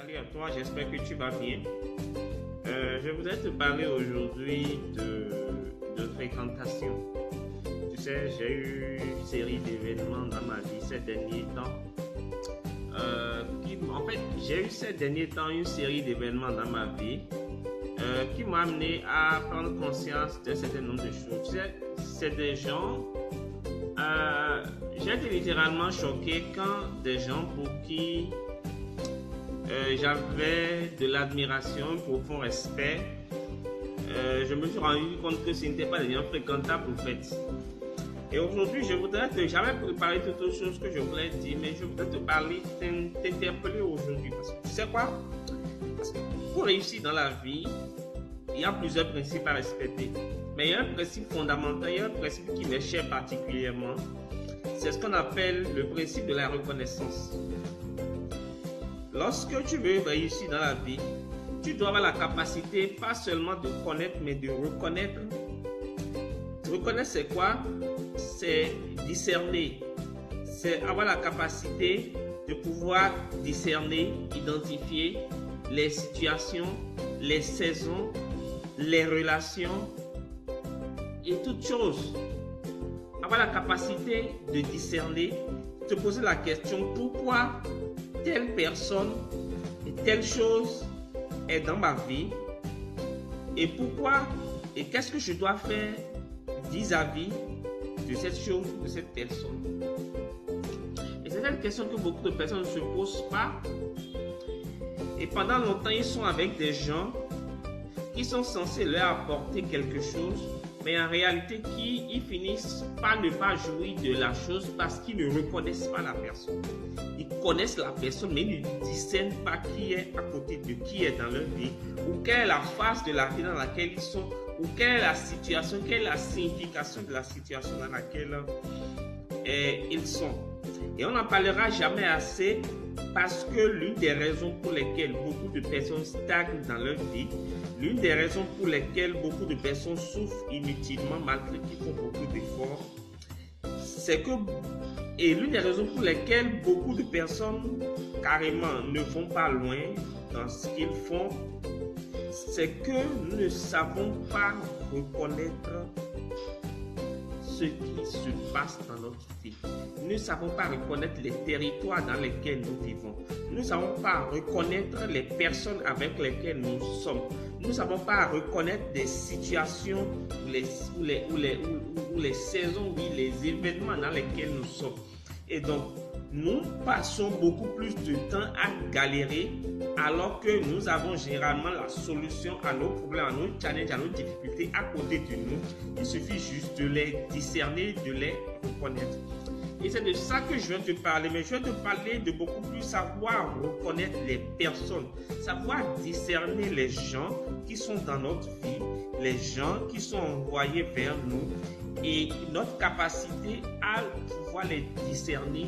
Salut à toi, j'espère que tu vas bien. Je voudrais te parler aujourd'hui de fréquentation. Tu sais, j'ai eu une série d'événements dans ma vie ces derniers temps. J'ai eu ces derniers temps une série d'événements dans ma vie qui m'ont amené à prendre conscience d'un certain nombre de choses. Tu sais, c'est des gens. J'ai été littéralement choqué quand des gens pour qui j'avais de l'admiration, un profond respect, je me suis rendu compte que ce n'était pas des gens fréquentables en fait. Et aujourd'hui, j'avais préparé toutes les choses que je voulais dire, mais je voudrais te parler, t'interpeller aujourd'hui. Parce que tu sais quoi? Parce que pour réussir dans la vie, il y a plusieurs principes à respecter. Mais il y a un principe fondamental, il y a un principe qui m'est cher particulièrement. C'est ce qu'on appelle le principe de la reconnaissance. Lorsque tu veux réussir dans la vie, tu dois avoir la capacité pas seulement de connaître, mais de reconnaître. Reconnaître, c'est quoi? C'est discerner. C'est avoir la capacité de pouvoir discerner, identifier les situations, les saisons, les relations et toutes choses. Avoir la capacité de discerner, te poser la question pourquoi telle personne et telle chose est dans ma vie et pourquoi et qu'est-ce que je dois faire vis-à-vis de cette chose, de cette personne. Et c'est une question que beaucoup de personnes ne se posent pas. Et pendant longtemps, ils sont avec des gens qui sont censés leur apporter quelque chose, mais en réalité, ils finissent par ne pas jouir de la chose parce qu'ils ne reconnaissent pas la personne. Ils connaissent la personne, mais ils ne discernent pas qui est à côté de qui est dans leur vie, ou quelle est la phase de la vie dans laquelle ils sont, ou quelle est la situation, quelle est la signification de la situation dans laquelle ils sont. Et on n'en parlera jamais assez parce que l'une des raisons pour lesquelles beaucoup de personnes stagnent dans leur vie, l'une des raisons pour lesquelles beaucoup de personnes souffrent inutilement malgré qu'ils font beaucoup d'efforts, et l'une des raisons pour lesquelles beaucoup de personnes carrément ne vont pas loin dans ce qu'ils font, c'est que nous ne savons pas reconnaître ce qui se passe dans notre vie. Nous ne savons pas reconnaître les territoires dans lesquels nous vivons. Nous ne savons pas reconnaître les personnes avec lesquelles nous sommes. Nous ne savons pas reconnaître des situations ou les saisons, oui, les événements dans lesquels nous sommes. Et donc, nous passons beaucoup plus de temps à galérer alors que nous avons généralement la solution à nos problèmes, à nos challenges, à nos difficultés à côté de nous. Il suffit juste de les discerner, de les reconnaître. Et c'est de ça que je viens te parler, mais je viens te parler de beaucoup plus savoir reconnaître les personnes, savoir discerner les gens qui sont dans notre vie, les gens qui sont envoyés vers nous, et notre capacité à pouvoir les discerner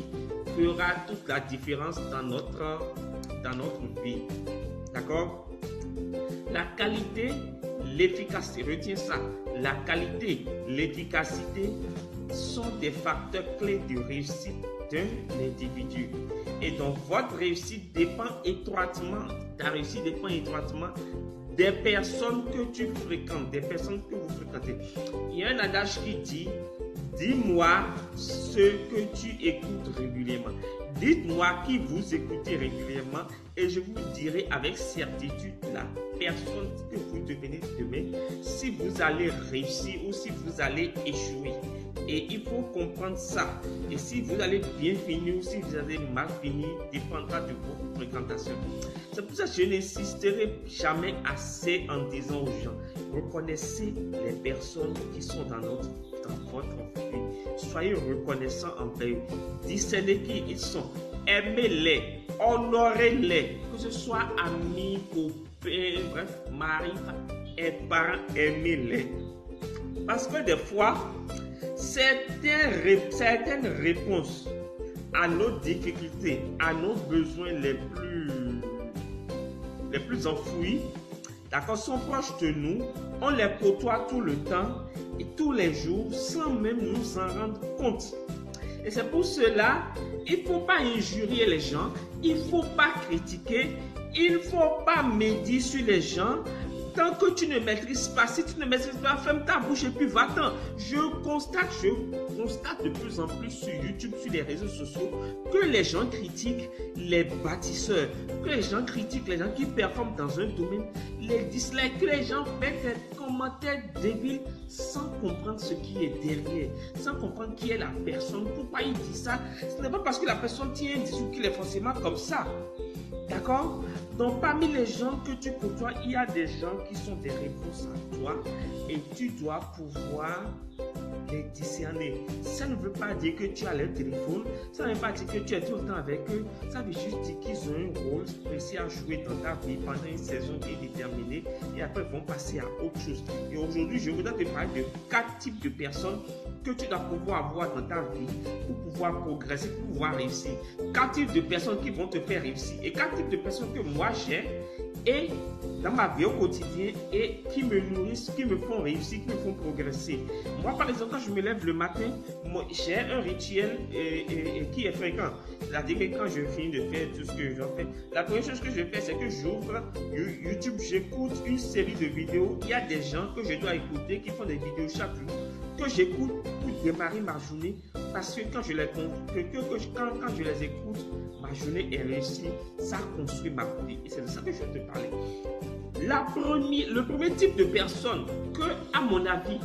fera toute la différence dans notre vie. D'accord? La qualité, l'efficacité, retiens ça, la qualité, l'efficacité sont des facteurs clés de réussite d'un individu. Et donc, votre réussite dépend étroitement, ta réussite dépend étroitement des personnes que tu fréquentes, des personnes que vous fréquentez. Il y a un adage qui dit, dis-moi ce que tu écoutes régulièrement. Dites-moi qui vous écoutez régulièrement et je vous dirai avec certitude la personne que vous devenez demain, si vous allez réussir ou si vous allez échouer. Et il faut comprendre ça. Et si vous allez bien finir ou si vous allez mal finir, dépendra de vos fréquentations. C'est pour ça que je n'insisterai jamais assez en disant aux gens, reconnaissez les personnes qui sont dans votre vie. Soyez reconnaissants envers eux. Discernez qui ils sont. Aimez-les. Honorez-les. Que ce soit amis, copains, bref, mari et parents, aimez-les. Parce que des fois, certaines réponses à nos difficultés, à nos besoins les plus enfouis, d'accord, sont proches de nous, on les côtoie tout le temps et tous les jours sans même nous en rendre compte. Et c'est pour cela, il ne faut pas injurier les gens, il ne faut pas critiquer, il ne faut pas médire sur les gens. Tant que tu ne maîtrises pas, si tu ne maîtrises pas, ferme ta bouche et puis va-t'en. Je constate de plus en plus sur YouTube, sur les réseaux sociaux, que les gens critiquent les bâtisseurs, que les gens critiquent les gens qui performent dans un domaine, les dislikes, que les gens mettent des commentaires débiles sans comprendre ce qui est derrière, sans comprendre qui est la personne, pourquoi il dit ça. Ce n'est pas parce que la personne tient un discours qu'il est forcément comme ça. D'accord? Donc, parmi les gens que tu côtoies, il y a des gens qui sont des réponses à toi et tu dois pouvoir les discerner. Ça ne veut pas dire que tu as leur téléphone, ça ne veut pas dire que tu es tout le temps avec eux, ça veut juste dire qu'ils ont un rôle précis à jouer dans ta vie pendant une saison qui est déterminée et après ils vont passer à autre chose. Et aujourd'hui, je voudrais te parler de 4 types de personnes que tu dois pouvoir avoir dans ta vie pour pouvoir progresser, pour pouvoir réussir. 4 types de personnes qui vont te faire réussir et 4 types de personnes que moi j'ai et dans ma vie au quotidien et qui me nourrissent, qui me font réussir, qui me font progresser. Moi, par exemple, quand je me lève le matin, j'ai un rituel qui est fréquent. C'est-à-dire que quand je finis de faire tout ce que je fais, la première chose que je fais, c'est que j'ouvre YouTube, j'écoute une série de vidéos. Il y a des gens que je dois écouter qui font des vidéos chaque jour, que j'écoute pour démarrer ma journée. Parce que quand je les écoute, ma journée est réussie, ça construit ma vie. Et c'est de ça que je vais te parler. Le premier type de personne que, à mon avis,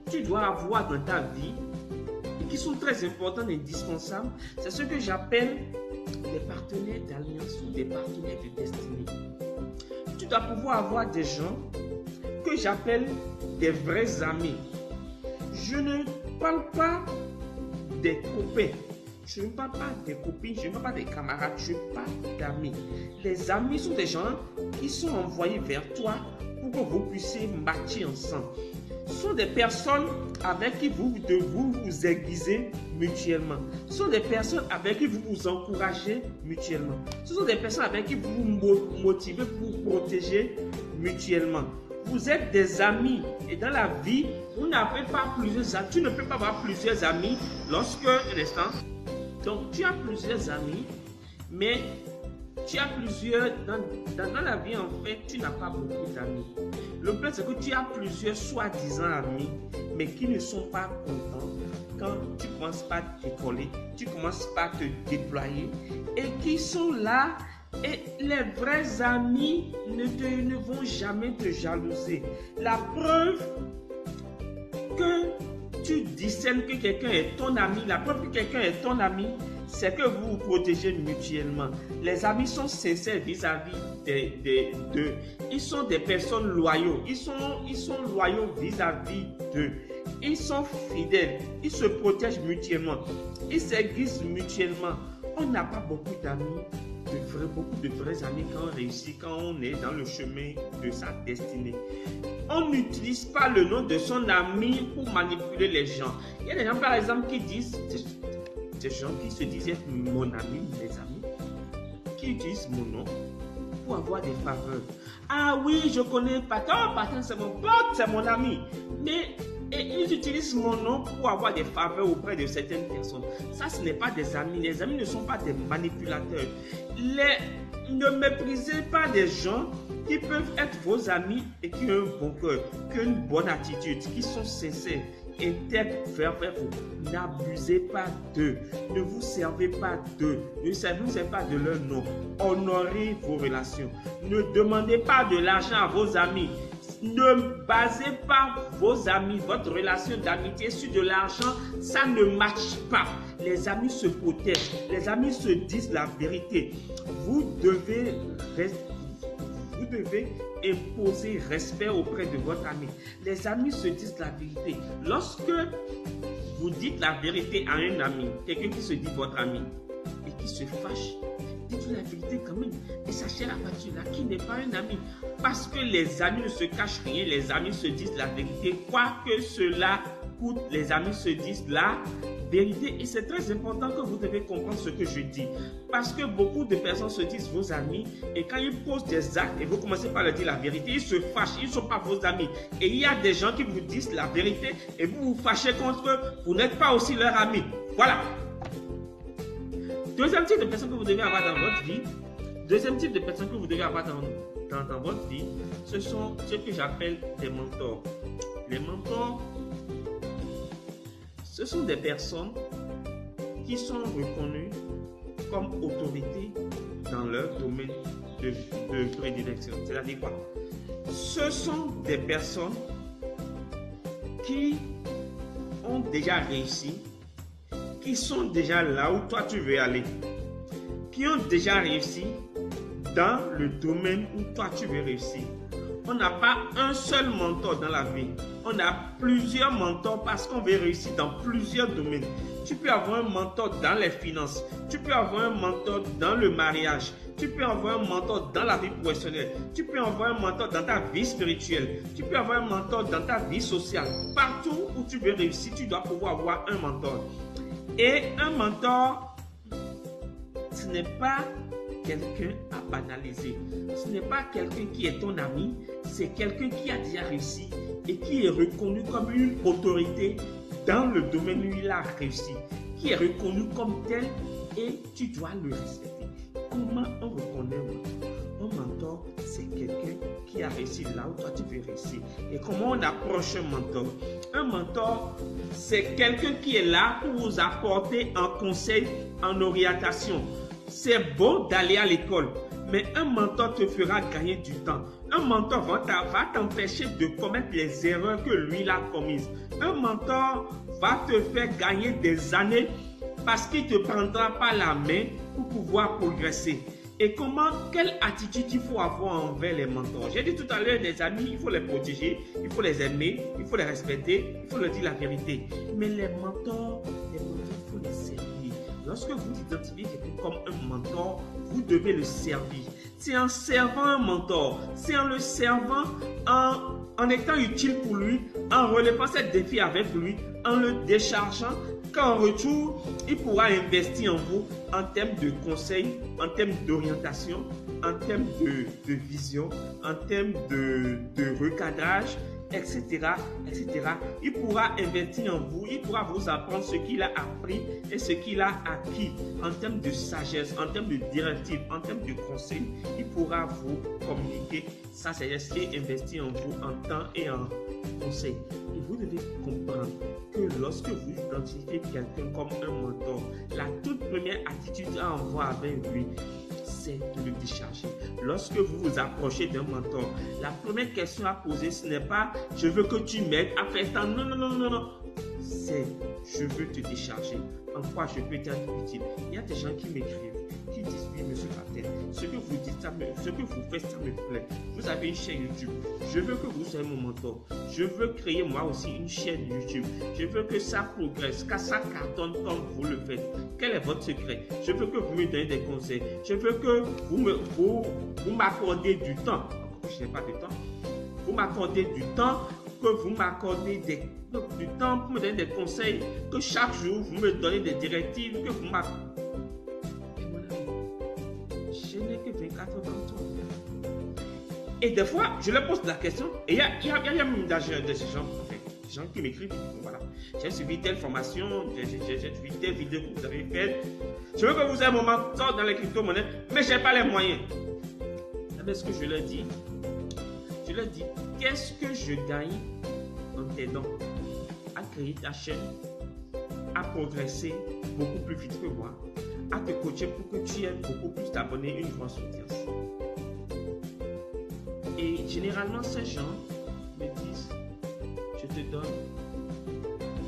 tu dois avoir dans ta vie et qui sont très importants et indispensables, c'est ce que j'appelle des partenaires d'alliance ou des partenaires de destinée. Tu dois pouvoir avoir des gens que j'appelle des vrais amis. Je ne parle pas des copains, je ne parle pas des copines, je ne parle pas des camarades, je parle d'amis. Les amis sont des gens qui sont envoyés vers toi pour que vous puissiez matcher ensemble. Ce sont des personnes avec qui vous vous aiguisez mutuellement. Ce sont des personnes avec qui vous vous encouragez mutuellement. Ce sont des personnes avec qui vous vous motivez pour vous protéger mutuellement. Vous êtes des amis et dans la vie, vous n'avez pas plusieurs amis. Tu ne peux pas avoir plusieurs amis lorsque, un instant, donc tu as plusieurs amis, mais tu as plusieurs, dans la vie en fait, tu n'as pas beaucoup d'amis. Le problème c'est que tu as plusieurs soi-disant amis, mais qui ne sont pas contents quand tu commences pas à décoller, tu commences pas à te déployer et qui sont là. Et les vrais amis ne vont jamais te jalouser. La preuve que tu discernes que quelqu'un est ton ami, la preuve que quelqu'un est ton ami, c'est que vous vous protégez mutuellement. Les amis sont sincères vis-à-vis d'eux. Ils sont des personnes loyaux. Ils sont loyaux vis-à-vis d'eux. Ils sont fidèles. Ils se protègent mutuellement. Ils s'aiguisent mutuellement. On n'a pas beaucoup d'amis. Beaucoup de vrais amis quand on réussit, quand on est dans le chemin de sa destinée. On n'utilise pas le nom de son ami pour manipuler les gens. Il y a des gens par exemple qui disent, des gens qui se disent être mon ami, mes amis, qui utilisent mon nom pour avoir des faveurs. Ah oui, je connais Patron, c'est mon pote, c'est mon ami. Mais ils utilisent mon nom pour avoir des faveurs auprès de certaines personnes. Ça, ce n'est pas des amis. Les amis ne sont pas des manipulateurs. Ne méprisez pas des gens qui peuvent être vos amis et qui ont un bon cœur, qui ont une bonne attitude, qui sont sincères, intègres vers vous. N'abusez pas d'eux. Ne vous servez pas d'eux. Ne vous servez pas de leur nom. Honorez vos relations. Ne demandez pas de l'argent à vos amis. Ne basez pas vos amis, votre relation d'amitié sur de l'argent, ça ne matche pas. Les amis se protègent, les amis se disent la vérité. Vous devez imposer respect auprès de votre ami. Les amis se disent la vérité. Lorsque vous dites la vérité à un ami, quelqu'un qui se dit votre ami et qui se fâche, dites la vérité quand même. Et sachez la partie là qui n'est pas un ami. Parce que les amis ne se cachent rien, les amis se disent la vérité. Quoi que cela coûte, les amis se disent la vérité. Et c'est très important que vous devez comprendre ce que je dis. Parce que beaucoup de personnes se disent vos amis et quand ils posent des actes et vous commencez par leur dire la vérité, ils se fâchent, ils ne sont pas vos amis. Et il y a des gens qui vous disent la vérité et vous vous fâchez contre eux, vous n'êtes pas aussi leur ami. Voilà. Deuxième type de personnes que vous devez avoir dans votre vie, dans votre vie, ce sont ce que j'appelle des mentors. Les mentors, ce sont des personnes qui sont reconnues comme autorité dans leur domaine de prédilection. C'est-à-dire quoi? Ce sont des personnes qui ont déjà réussi, qui sont déjà là où toi tu veux aller, qui ont déjà réussi dans le domaine où toi tu veux réussir. On n'a pas un seul mentor dans la vie. On a plusieurs mentors parce qu'on veut réussir dans plusieurs domaines. Tu peux avoir un mentor dans les finances. Tu peux avoir un mentor dans le mariage. Tu peux avoir un mentor dans la vie professionnelle. Tu peux avoir un mentor dans ta vie spirituelle. Tu peux avoir un mentor dans ta vie sociale. Partout où tu veux réussir, tu dois pouvoir avoir un mentor. Et un mentor, ce n'est pas quelqu'un à banaliser. Ce n'est pas quelqu'un qui est ton ami, c'est quelqu'un qui a déjà réussi et qui est reconnu comme une autorité dans le domaine où il a réussi, qui est reconnu comme tel et tu dois le respecter. Comment on reconnaît un mentor? Un mentor, c'est quelqu'un qui a réussi là où toi tu veux réussir. Et comment on approche un mentor? Un mentor, c'est quelqu'un qui est là pour vous apporter un conseil en orientation. C'est beau d'aller à l'école, mais un mentor te fera gagner du temps. Un mentor va t'empêcher de commettre les erreurs que lui il a commises. Un mentor va te faire gagner des années parce qu'il ne te prendra pas la main pour pouvoir progresser. Et quelle attitude il faut avoir envers les mentors? J'ai dit tout à l'heure, les amis, il faut les protéger, il faut les aimer, il faut les respecter, il faut leur dire la vérité. Mais les mentors, il faut les servir. Lorsque vous identifiez quelqu'un comme un mentor, vous devez le servir. C'est en servant un mentor, c'est en le servant, en étant utile pour lui, en relevant ses défis avec lui, en le déchargeant, qu'en retour, il pourra investir en vous en termes de conseils, en termes d'orientation, en termes de vision, en termes de recadrage, etc., etc. Il pourra investir en vous, il pourra vous apprendre ce qu'il a appris et ce qu'il a acquis en termes de sagesse, en termes de directives, en termes de conseils. Il pourra vous communiquer sa sagesse et investir en vous en temps et en conseil. Et vous devez comprendre que lorsque vous identifiez quelqu'un comme un mentor, la toute première attitude à avoir avec lui, c'est de le décharger. Lorsque vous vous approchez d'un mentor, la première question à poser, ce n'est pas « je veux que tu m'aides à faire ça ». Non, non, non, non, non. C'est « je veux te décharger ». En quoi je peux t'être utile? Il y a des gens qui m'écrivent, qui disent « oui, monsieur Patel, ce que vous dites, ce que vous faites, ça me plaît. Vous avez une chaîne YouTube. Je veux que vous soyez mon mentor. Je veux créer moi aussi une chaîne YouTube. Je veux que ça progresse, que ça cartonne comme vous le faites. Quel est votre secret? Je veux que vous me donnez des conseils. Je veux que vous m'accordez du temps. Je n'ai pas de temps. Vous m'accordez du temps, que vous m'accordez du temps pour me donner des conseils, que chaque jour vous me donnez des directives, que vous m'accordez. Je n'ai que 24 heures dans toi. Et des fois, je leur pose la question, et il y a même des gens, des gens qui m'écrivent, voilà, j'ai suivi telle formation, j'ai suivi telle vidéo que vous avez faite, je veux que vous ayez mon mentor dans les crypto-monnaies, mais je n'ai pas les moyens. Mais ce que je leur dis, qu'est-ce que je gagne en t'aidant à créer ta chaîne, à progresser beaucoup plus vite que moi, à te coacher pour que tu aies beaucoup plus d'abonnés, une grosse audience. Et généralement, ces gens me disent, je te donne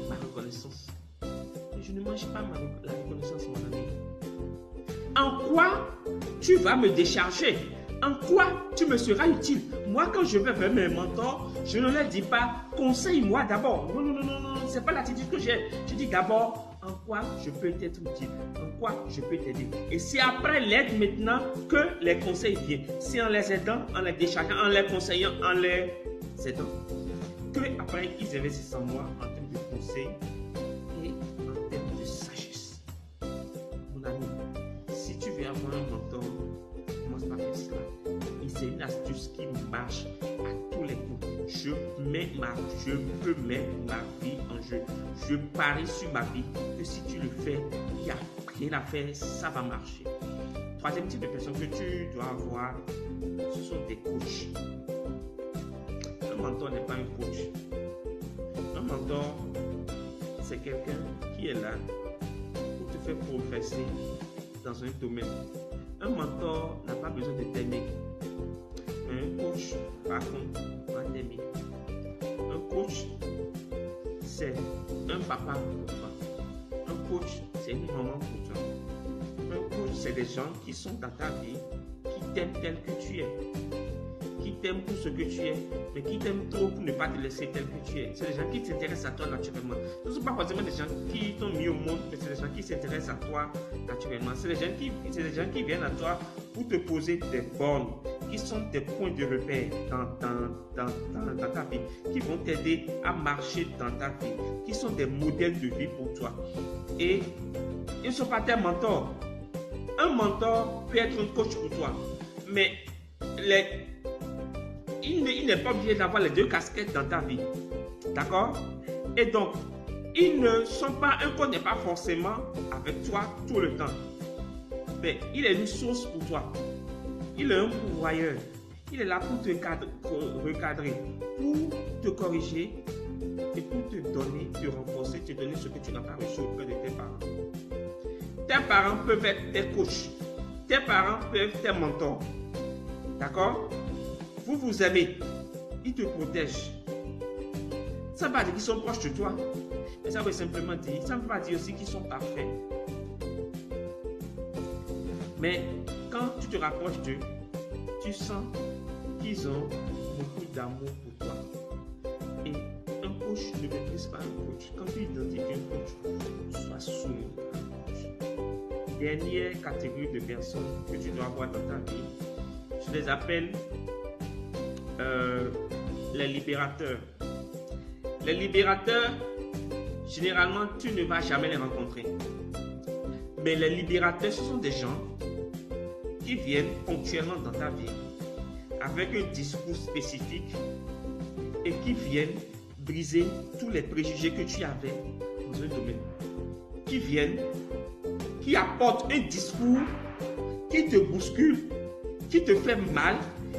ma reconnaissance. Et je ne mange pas la reconnaissance, mon ami. En quoi tu vas me décharger? En quoi tu me seras utile? Moi, quand je vais vers mes mentors, je ne leur dis pas, conseille-moi d'abord. Non, non, non, non, non, c'est pas l'attitude que j'ai. Je dis d'abord, en quoi je peux t'être utile? En quoi je peux t'aider? Et c'est après l'aide maintenant que les conseils viennent. C'est en les aidant, en les déchargeant, en les conseillant, en les aidant, que après ils investissent en moi en termes de conseils et en termes de sagesse. Mon ami, si tu veux avoir un mentor, commence par faire cela. Et c'est une astuce qui marche à tous les coups. Je peux mettre ma vie en jeu. Je parie sur ma vie que si tu le fais, il y a rien à faire, ça va marcher. Troisième type de personne que tu dois avoir, ce sont des coachs. Un mentor n'est pas un coach. Un mentor, c'est quelqu'un qui est là pour te faire progresser dans un domaine. Un mentor n'a pas besoin de t'aimer. Mais un coach, par contre, va t'aimer. Un coach, c'est un papa pour toi. Un coach, c'est une maman pour toi. Un coach, c'est des gens qui sont dans ta vie, qui t'aiment tel que tu es, qui t'aiment pour ce que tu es, mais qui t'aiment trop pour ne pas te laisser tel que tu es. C'est des gens qui s'intéressent à toi naturellement. Ce ne sont pas forcément des gens qui t'ont mis au monde, mais c'est des gens qui s'intéressent à toi naturellement. C'est des gens qui viennent à toi pour te poser des bornes, qui sont des points de repère dans ta vie, qui vont t'aider à marcher dans ta vie, qui sont des modèles de vie pour toi. Et ils ne sont pas tes mentors. Un mentor peut être un coach pour toi, mais il n'est pas obligé d'avoir les deux casquettes dans ta vie. D'accord? Et donc, un coach n'est pas forcément avec toi tout le temps. Mais il est une source pour toi. Il est un pourvoyeur. Il est là pour te recadrer, pour te corriger et pour te donner, te renforcer, te donner ce que tu n'as pas reçu auprès de tes parents. Tes parents peuvent être tes coachs. Tes parents peuvent être tes mentors. D'accord? Vous vous aimez. Ils te protègent. Ça ne veut pas dire qu'ils sont proches de toi. Mais ça veut simplement dire, ça ne veut pas dire aussi qu'ils sont parfaits. Mais quand tu te rapproches d'eux, tu sens qu'ils ont beaucoup d'amour pour toi. Et un coach ne méprise pas un coach. Quand tu identifies un coach, sois soumis à un coach. Dernière catégorie de personnes que tu dois avoir dans ta vie, je les appelle les libérateurs. Les libérateurs, généralement, tu ne vas jamais les rencontrer. Mais les libérateurs, ce sont des gens qui viennent ponctuellement dans ta vie avec un discours spécifique et qui viennent briser tous les préjugés que tu avais dans un domaine. Qui apportent un discours qui te bouscule, qui te fait mal,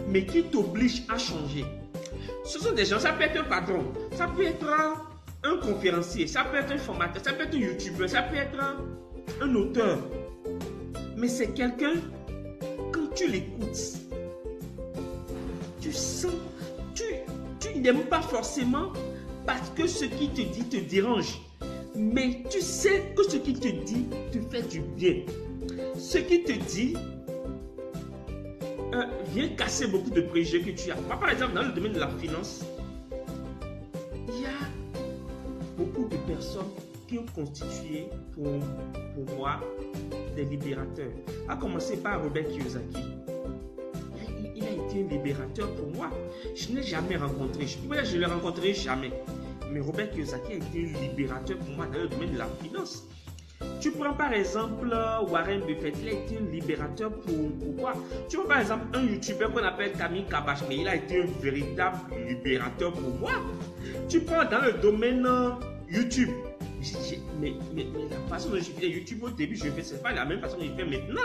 mais qui t'oblige à changer. Ce sont des gens, ça peut être un patron, ça peut être un conférencier, ça peut être un formateur, ça peut être un youtubeur, ça peut être un auteur. Mais c'est quelqu'un, quand tu l'écoutes, tu sens, tu n'aimes pas forcément parce que ce qu'il te dit te dérange. Mais tu sais que ce qu'il te dit te fait du bien. Ce qu'il te dit vient casser beaucoup de préjugés que tu as. Moi, par exemple, dans le domaine de la finance, il y a beaucoup de personnes qui ont constitué pour moi des libérateurs. À commencer par Robert Kiyosaki. Il a été un libérateur pour moi. Je ne l'ai jamais rencontré. Je ne l'ai rencontré jamais. Mais Robert Kiyosaki a été un libérateur pour moi dans le domaine de la finance. Tu prends par exemple Warren Buffett, il a été un libérateur pour quoi? Tu prends par exemple un youtubeur qu'on appelle Camille Kabash, mais il a été un véritable libérateur pour moi. Tu prends dans le domaine YouTube, mais la façon dont je faisais YouTube au début, je ne faisais pas la même façon que je fais maintenant.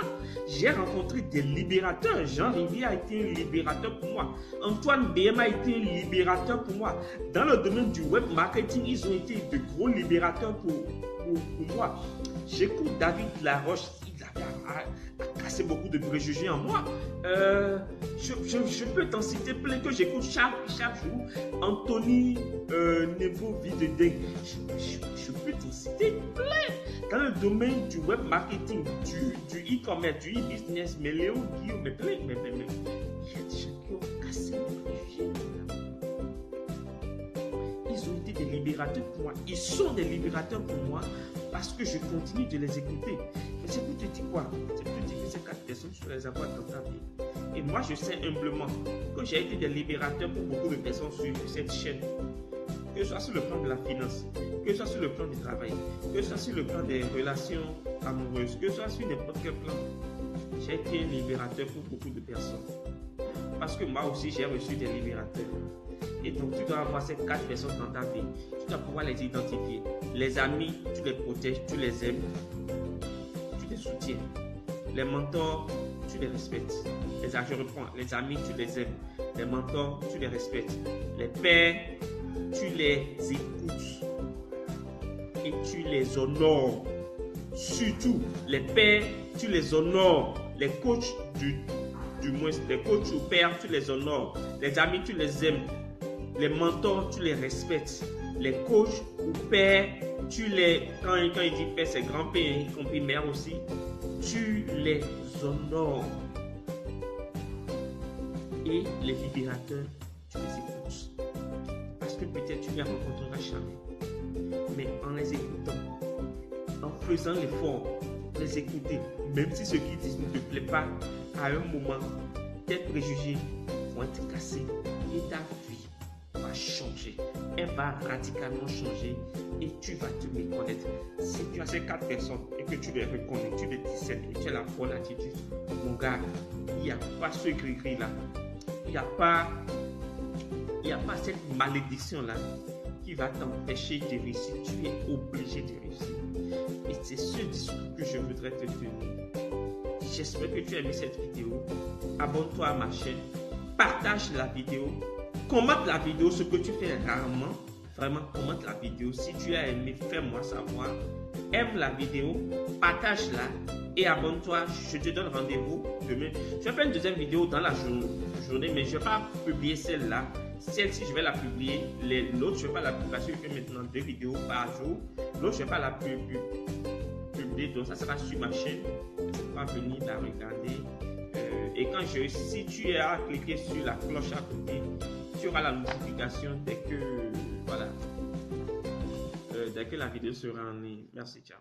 J'ai rencontré des libérateurs. Jean Rivière a été un libérateur pour moi. Antoine BM a été un libérateur pour moi. Dans le domaine du web marketing, ils ont été de gros libérateurs pour moi. J'écoute David Laroche, il a cassé beaucoup de préjugés en moi. Je peux t'en citer plein que j'écoute chaque jour. Anthony Nevo Videdeng, je peux t'en citer plein. Dans le domaine du web marketing, du e-commerce, du e-business, mais Léo Guillaume, mais plein, mais il y a des gens qui ont cassé les préjugés. Ils ont été des libérateurs pour moi. Ils sont des libérateurs pour moi parce que je continue de les écouter. Mais c'est pour te dire quoi? C'est pour te dire que ces 4 personnes, tu dois les avoir dans ta vie. Et moi, je sais humblement que j'ai été des libérateurs pour beaucoup de personnes sur cette chaîne. Que ce soit sur le plan de la finance, que ce soit sur le plan du travail, que ce soit sur le plan des relations amoureuses, que ce soit sur n'importe quel plan. J'ai été un libérateur pour beaucoup de personnes. Parce que moi aussi, j'ai reçu des libérateurs. Et donc, tu dois avoir ces 4 personnes dans ta vie. Tu dois pouvoir les identifier. Les amis, tu les protèges, tu les aimes. Tu soutiens. Les mentors, tu les respectes. Je reprends. Les amis, tu les aimes. Les mentors, tu les respectes. Les pères, tu les écoutes et tu les honores. Surtout, les pères, tu les honores. Les coachs, du moins, les coachs ou pères, tu les honores. Les amis, tu les aimes. Les mentors, tu les respectes. Les coachs ou pères, quand il dit père, c'est grand-père, y compris mère aussi, tu les honores. Et les libérateurs, tu les écoutes. Parce que peut-être tu ne les rencontreras jamais. Mais en les écoutant, en faisant l'effort de les écouter, même si ce qu'ils disent ne te plaît pas, à un moment, tes préjugés vont être cassés et ta vie va changer. Elle va radicalement changer et tu vas te méconnaître. Si tu as ces 4 personnes et que tu les reconnais, tu les discernes et tu as la bonne attitude, mon gars, il n'y a pas ce gris-gris là. Il n'y a pas cette malédiction là qui va t'empêcher de réussir. Tu es obligé de réussir. Et c'est ce discours que je voudrais te donner. J'espère que tu as aimé cette vidéo. Abonne-toi à ma chaîne. Partage la vidéo. Commente la vidéo, ce que tu fais rarement. Vraiment, commente la vidéo. Si tu as aimé, fais-moi savoir. Aime la vidéo, partage-la et abonne-toi. Je te donne rendez-vous demain. Je vais faire une deuxième vidéo dans la journée, mais je ne vais pas publier celle-là. Celle-ci, je vais la publier. L'autre, je ne vais pas la publier parce que je fais maintenant 2 vidéos par jour. L'autre, je ne vais pas la publier. Donc, ça sera sur ma chaîne. Tu vas venir la regarder. Et si tu as cliqué sur la cloche à côté, tu auras la notification dès que la vidéo sera en ligne. Merci, ciao.